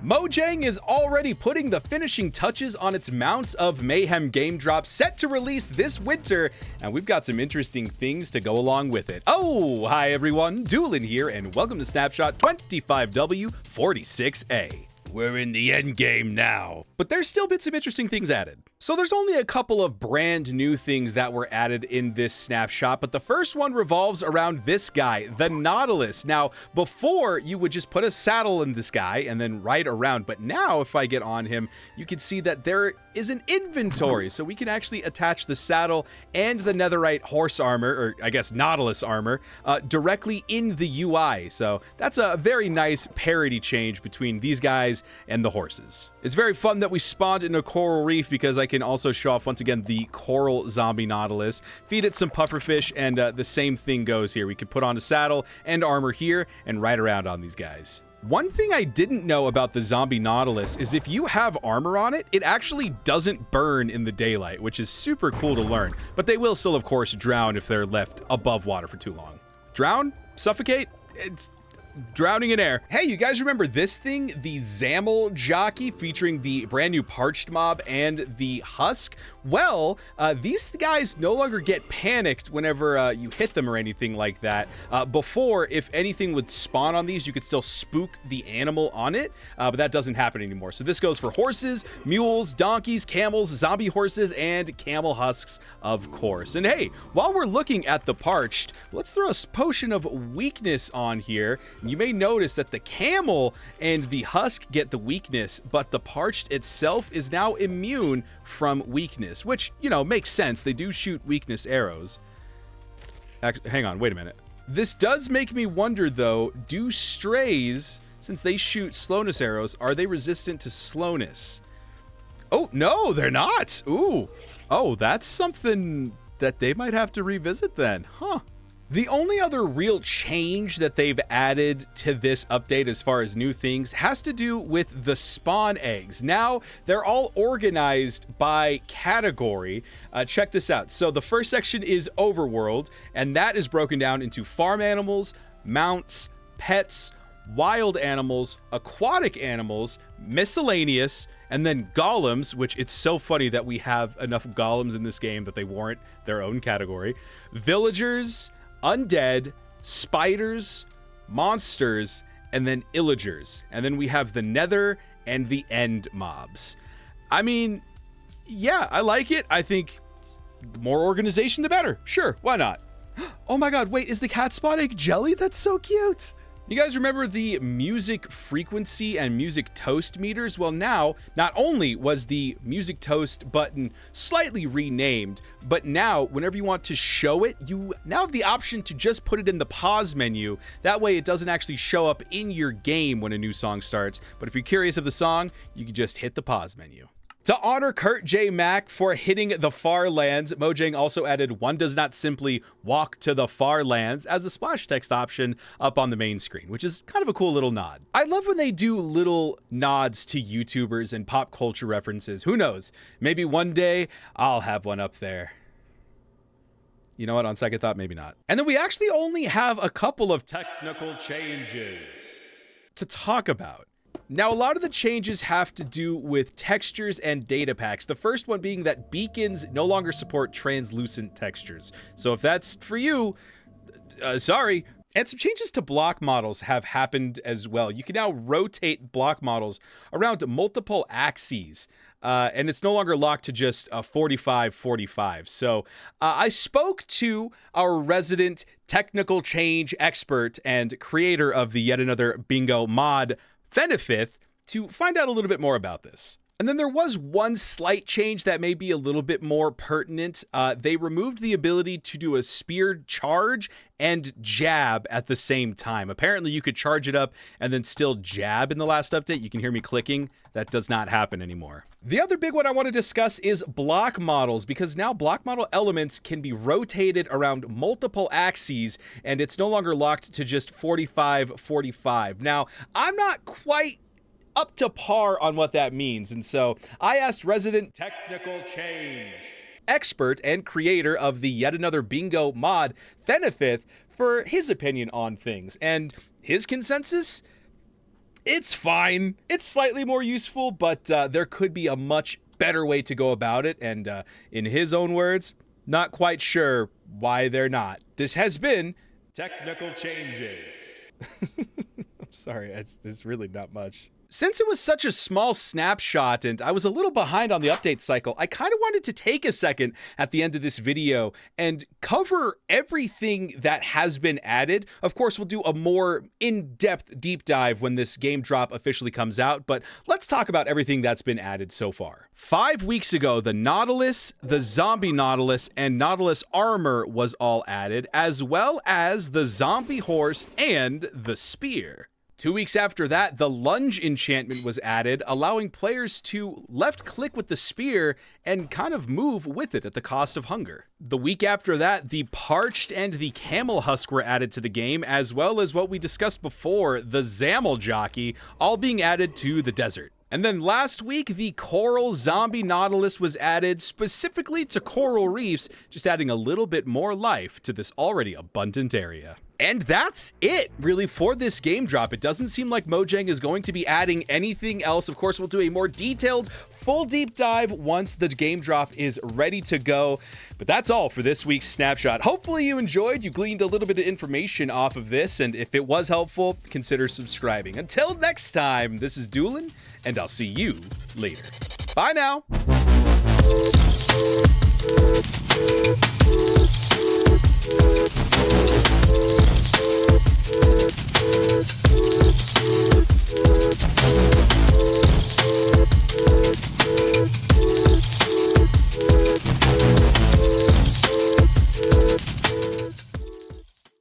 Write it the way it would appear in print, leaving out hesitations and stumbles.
Mojang is already putting the finishing touches on its Mounts of Mayhem game drop set to release this winter, and we've got some interesting things to go along with it. Oh, hi everyone, Dewlan here, and welcome to Snapshot 25W46A. We're in the end game now. But there's still been some interesting things added. So there's only a couple of brand new things that were added in this snapshot, but the first one revolves around this guy, the Nautilus. Now, before you would just put a saddle in this guy and then ride around, but now if I get on him, you can see that there is an inventory, so we can actually attach the saddle and the netherite horse armor, or I guess Nautilus armor, directly in the UI. So that's a very nice parity change between these guys and the horses. It's very fun that we spawned in a coral reef because I can also show off once again the coral zombie Nautilus, feed it some pufferfish, and the same thing goes here. We could put on a saddle and armor here and ride around on these guys. One thing I didn't know about the zombie Nautilus is if you have armor on it, it actually doesn't burn in the daylight, which is super cool to learn, but they will still of course drown if they're left above water for too long. Drown? Suffocate? It's drowning in air. Hey, you guys remember this thing? The Zamel Jockey featuring the brand new Parched mob and the Husk? Well, these guys no longer get panicked whenever you hit them or anything like that. Before, if anything would spawn on these, you could still spook the animal on it, but that doesn't happen anymore. So this goes for horses, mules, donkeys, camels, zombie horses, and camel husks, of course. And hey, while we're looking at the Parched, let's throw a potion of weakness on here. You may notice that the camel and the husk get the weakness, but the Parched itself is now immune from weakness, which, you know, makes sense. They do shoot weakness arrows. Actually, hang on, wait a minute. This does make me wonder, though, do strays, since they shoot slowness arrows, are they resistant to slowness? Oh, no, they're not. Ooh. Oh, that's something that they might have to revisit then. Huh. The only other real change that they've added to this update as far as new things has to do with the spawn eggs. Now, they're all organized by category. Check this out. So the first section is Overworld, and that is broken down into farm animals, mounts, pets, wild animals, aquatic animals, miscellaneous, and then golems, which it's so funny that we have enough golems in this game that they warrant their own category, villagers, undead, spiders, monsters, and then illagers. And then we have the nether and the end mobs. I mean, yeah, I like it. I think the more organization, the better. Sure, why not? Oh my god, wait, is the cat spawn egg jelly? That's so cute. You guys remember the music frequency and music toast meters? Well, now, not only was the music toast button slightly renamed, but now, whenever you want to show it, you now have the option to just put it in the pause menu. That way, it doesn't actually show up in your game when a new song starts. But if you're curious of the song, you can just hit the pause menu. To honor Kurt J. Mack for hitting the far lands, Mojang also added "One does not simply walk to the far lands" as a splash text option up on the main screen, which is kind of a cool little nod. I love when they do little nods to YouTubers and pop culture references. Who knows? Maybe one day I'll have one up there. You know what? On second thought, maybe not. And then we actually only have a couple of technical changes to talk about. Now, a lot of the changes have to do with textures and data packs. The first one being that beacons no longer support translucent textures. So if that's for you, sorry. And some changes to block models have happened as well. You can now rotate block models around multiple axes. And it's no longer locked to just 45-45. So I spoke to our resident technical change expert and creator of the Yet Another Bingo mod, Fenifith, to find out a little bit more about this. And then there was one slight change that may be a little bit more pertinent. They removed the ability to do a speared charge and jab at the same time. Apparently you could charge it up and then still jab in the last update. You can hear me clicking. That does not happen anymore. The other big one I want to discuss is block models, because now block model elements can be rotated around multiple axes, and it's no longer locked to just 45-45. Now, I'm not quite up to par on what that means, and so I asked resident technical change expert and creator of the Yet Another Bingo mod, Fenifith, for his opinion on things. And his consensus? It's fine. It's slightly more useful, but there could be a much better way to go about it. And in his own words, not quite sure why they're not. This has been Technical Changes. I'm sorry, it's really not much. Since it was such a small snapshot and I was a little behind on the update cycle, I kind of wanted to take a second at the end of this video and cover everything that has been added. Of course, we'll do a more in-depth deep dive when this game drop officially comes out, but let's talk about everything that's been added so far. 5 weeks ago, the Nautilus, the Zombie Nautilus, and Nautilus Armor was all added, as well as the Zombie Horse and the Spear. 2 weeks after that, the Lunge enchantment was added, allowing players to left-click with the spear and kind of move with it at the cost of hunger. The week after that, the Parched and the Camel Husk were added to the game, as well as what we discussed before, the Zamel Jockey, all being added to the desert. And then last week, the Coral Zombie Nautilus was added specifically to coral reefs, just adding a little bit more life to this already abundant area. And that's it, really, for this game drop. It doesn't seem like Mojang is going to be adding anything else. Of course, we'll do a more detailed, full deep dive once the game drop is ready to go. But that's all for this week's Snapshot. Hopefully you enjoyed, you gleaned a little bit of information off of this, and if it was helpful, consider subscribing. Until next time, this is Dewlan, and I'll see you later. Bye now!